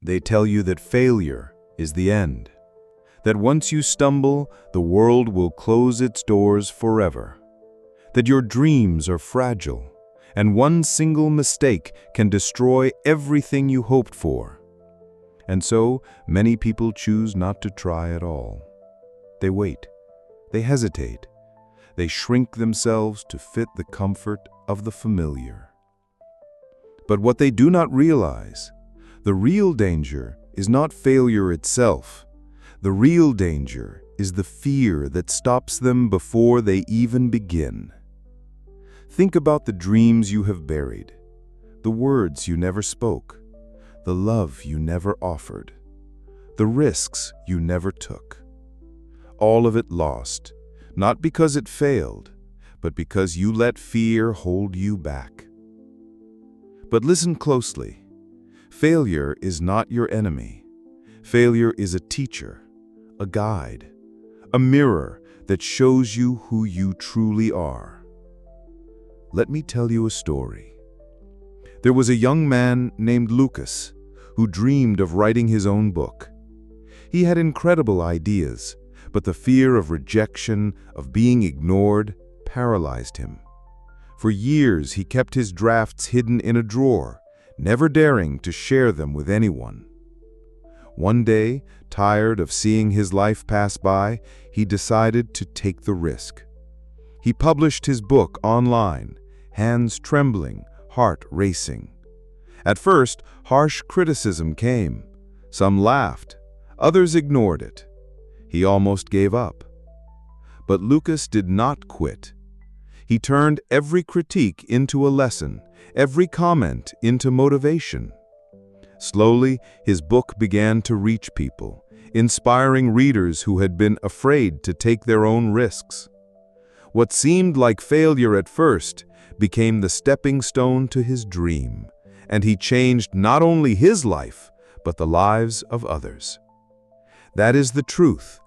They tell you that failure is the end, that once you stumble, the world will close its doors forever, that your dreams are fragile, and one single mistake can destroy everything you hoped for. And so, many people choose not to try at all. They wait, they hesitate, they shrink themselves to fit the comfort of the familiar. But what they do not realize, the real danger is not failure itself. The real danger is the fear that stops them before they even begin. Think about the dreams you have buried, the words you never spoke, the love you never offered, the risks you never took. All of it lost, not because it failed, but because you let fear hold you back. But listen closely. Failure is not your enemy. Failure is a teacher, a guide, a mirror that shows you who you truly are. Let me tell you a story. There was a young man named Lucas who dreamed of writing his own book. He had incredible ideas, but the fear of rejection, of being ignored, paralyzed him. For years he kept his drafts hidden in a drawer, never daring to share them with anyone. One day, tired of seeing his life pass by, he decided to take the risk. He published his book online, hands trembling, heart racing. At first, harsh criticism came. Some laughed, others ignored it. He almost gave up. But Lucas did not quit. He turned every critique into a lesson, every comment into motivation. Slowly, his book began to reach people, inspiring readers who had been afraid to take their own risks. What seemed like failure at first became the stepping stone to his dream, and he changed not only his life, but the lives of others. That is the truth.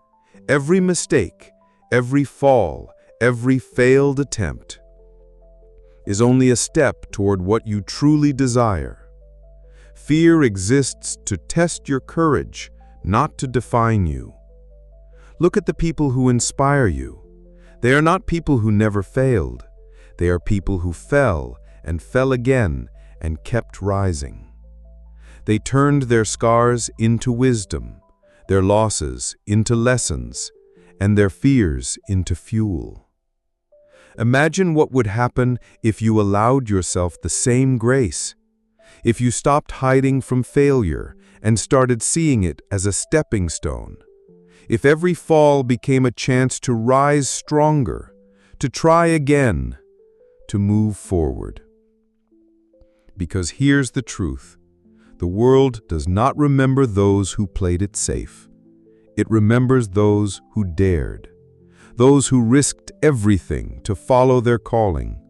Every mistake, every fall, every failed attempt is only a step toward what you truly desire. Fear exists to test your courage, not to define you. Look at the people who inspire you. They are not people who never failed. They are people who fell and fell again and kept rising. They turned their scars into wisdom, their losses into lessons, and their fears into fuel. Imagine what would happen if you allowed yourself the same grace, if you stopped hiding from failure and started seeing it as a stepping stone, if every fall became a chance to rise stronger, to try again, to move forward. Because here's the truth. The world does not remember those who played it safe. It remembers those who dared, those who risked everything to follow their calling,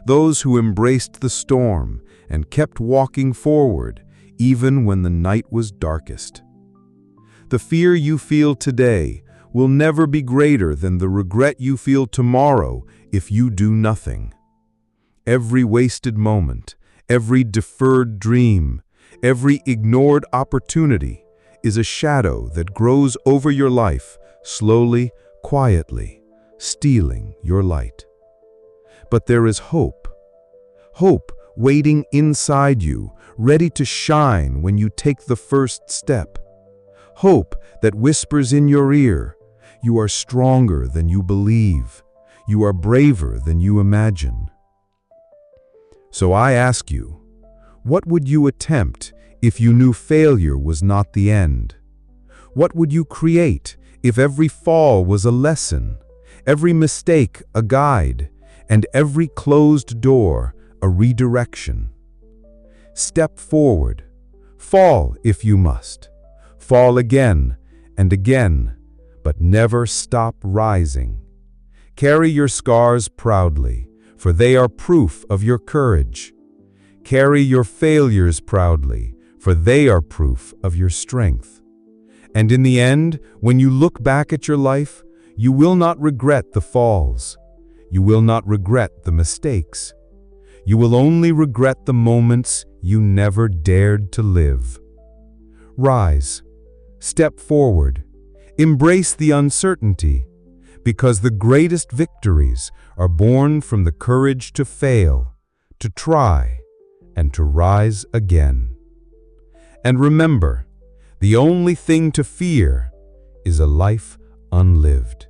those who embraced the storm and kept walking forward even when the night was darkest. The fear you feel today will never be greater than the regret you feel tomorrow if you do nothing. Every wasted moment, every deferred dream, every ignored opportunity is a shadow that grows over your life, slowly, quietly, stealing your light. But there is hope. Hope waiting inside you, ready to shine when you take the first step. Hope that whispers in your ear, "You are stronger than you believe. You are braver than you imagine." So I ask you, what would you attempt if you knew failure was not the end? What would you create if every fall was a lesson, every mistake a guide, and every closed door a redirection? Step forward. Fall if you must. Fall again and again, but never stop rising. Carry your scars proudly, for they are proof of your courage. Carry your failures proudly, for they are proof of your strength. And in the end, when you look back at your life, you will not regret the falls. You will not regret the mistakes. You will only regret the moments you never dared to live. Rise. Step forward. Embrace the uncertainty, because the greatest victories are born from the courage to fail, to try, and to rise again. And remember, the only thing to fear is a life unlived.